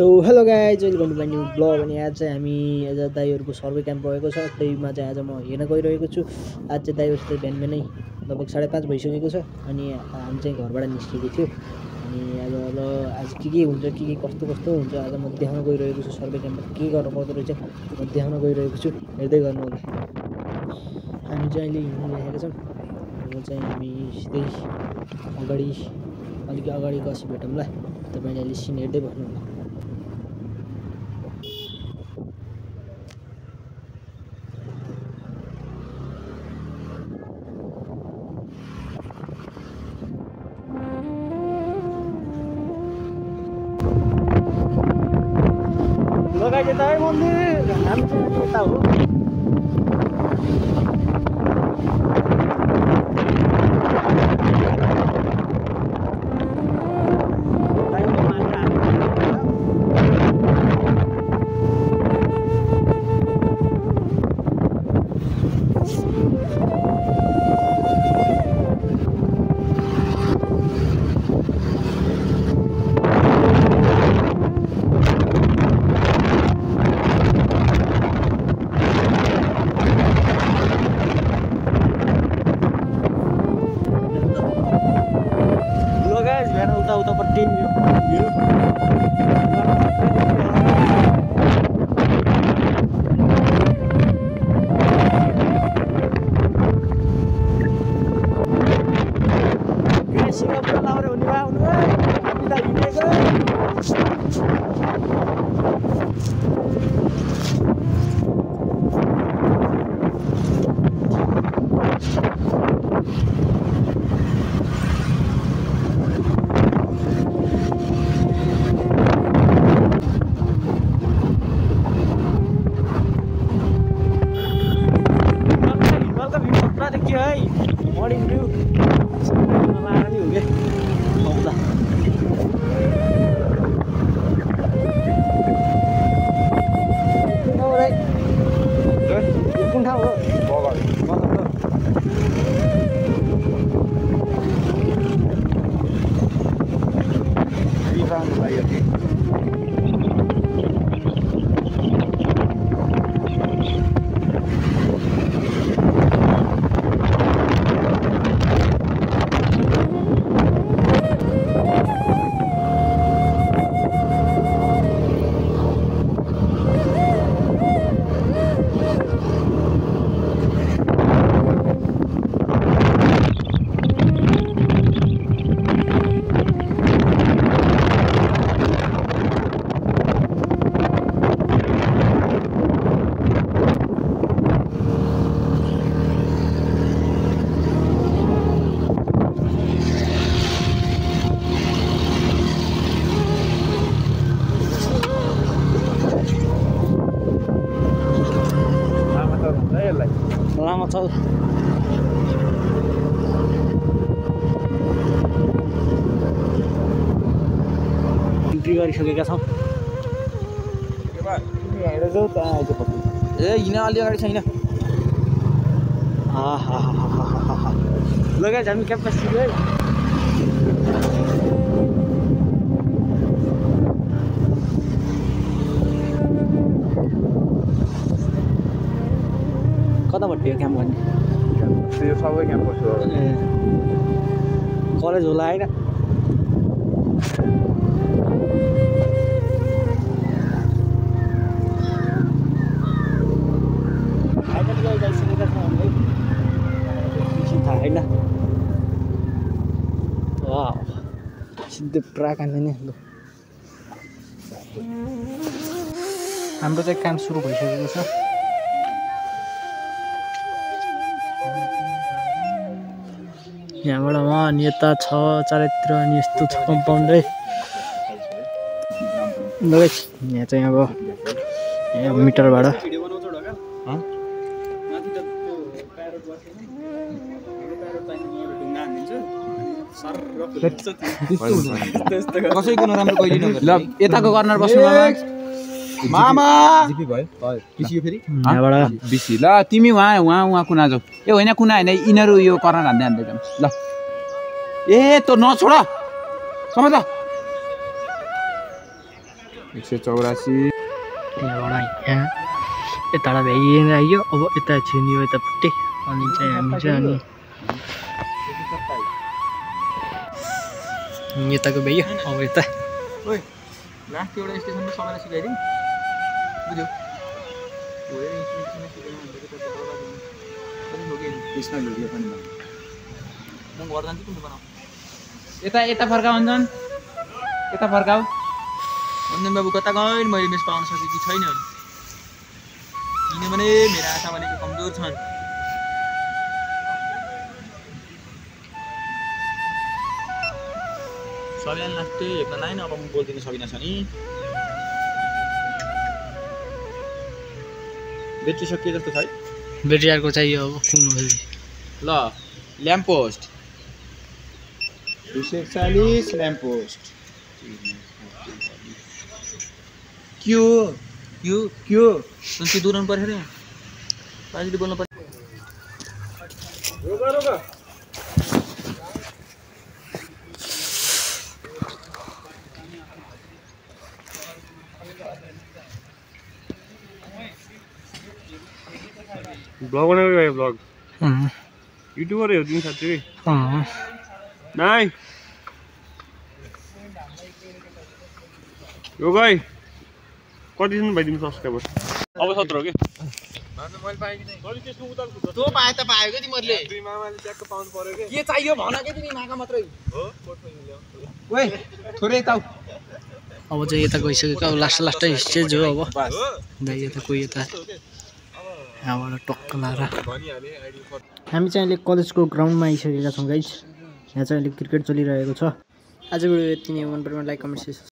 तो hello guys, welcome to my new blog. अनि आज चाहिँ हामी आज दाइहरूको सर्वे क्याम्प रहेको छ, त्यहीमा चाहिँ आज म हेर्न गइरहेको छु। आज चाहिँ दाइहरू बिहान बिहानै लगभग 5:30 भइसकेको छ अनि हामी चाहिँ घरबाट निस्केको थियो। अनि आज के हुन्छ, के कस्तो हुन्छ आज म देखाउन गइरहेको छु। सर्वे क्याम्पमा के गर्नु पर्दो रहेछ म देखाउन गइरहेको छु, हेर्दै गर्नु होला। हामी चाहिँ अहिले हिँडिरहेका छौँ। अब चाहिँ हामी सिधै अलिक अगाडि गएपछि भेटौँला। तपाईँले अहिले सिन हेर्दै बस्नु होला। लगाइदिए त मन्दिर हामी चाहिँ यता हो। उतापट्टि सिङ्गापुर लाउरे हुने भए आउनु मर्निङ भ्यू लाएर नि हो कि आउँदा कुन ठाउँ हो? लामो छ। एन्ट्री गरिसकेका छौँ। ए हिँड अलि अगाडि छैन। लगाइ हामी क्याम्पस है। कतापट्टि हो क्याम्प गर्ने? यो सबै क्याम्पस हो। कलेज होला होइन? गइसकेका छौँ हामी, बेसी थाहा होइन। सिधै प्राक हान्ने नि हाम्रो चाहिँ काम सुरु भइसकेको छ। यहाँबाट वहाँ अनि यता छ चारैतिर अनि यस्तो छ कम्पाउन्डै। यहाँ चाहिँ अब यहाँ मिटरबाट कसैको नराम्रो कहिले नगर्नु। ल यताको कर्नर बस्नु मामा जिपी भयो पिसियो फेरि यहाँबाट बिसी। ल तिमी वहाँ कुना जाऊ। ए होइन कुना होइन, यिनीहरू यो कर्नर हान्दै जाऊ। ल ए त नछोड समझ। 184 त्यहाँबाट यहाँ यताबाट भ्याइएर आइयो अब यता छिर्नियो यतापट्टि अनि चाहिँ हामी चाहिँ अनि यताको भ्याइयो अब यता लास्ट एउटा स्टेसनमा सबैलाई सिकाइदिउँ बुझ्यौ यता फर्काउ अन्जन यता फर्काउ अन्जन बाबु कता गयो मैले मेस पाउन सकेकी छैन किनभने मेरा आशा भनेको कमजोर छन् सबैलाई लास्टै हेप्न लाइन अब म बोल्दिन सकिन छ नि ब्याट्री सकिए जस्तो छ है ब्याट्री अर्को चाहियो अब कुन हो ल ल्याम्प पोस्ट 241 ल्याम्प पोस्ट क्यों तुम दूर पर है बाजी बोलना पड़ रोका ब्लॉग बनाएगा ये ब्लॉग यूट्यूबर है दिन साथी नहीं यो गाई कति दिन भइदिनु सब्स्क्राइबर अब 17 के मान्न मैले पाए कि नै गरि त्यसको उताल खुट्टा तँ पाए त पायो के तिमीहरुले दुई मामाले ट्याक्क पाउनु पर्यो के चाहियो भन के तिमी मागा मात्रै हो ओए थोरै ताउ अब चाहिँ यता गइसकेको अब लास्ट स्टेज हो अब दाइ यता कोही यता यहाँबाट टक्क लाएर हामी चाहिँ अहिले कलेजको ग्राउन्डमा आइसकेका छौँ गाइज यहाँ चाहिँ अहिले क्रिकेट चलिरहेको छ आज भिडियो यति नै मन परेमा लाइक कमेन्ट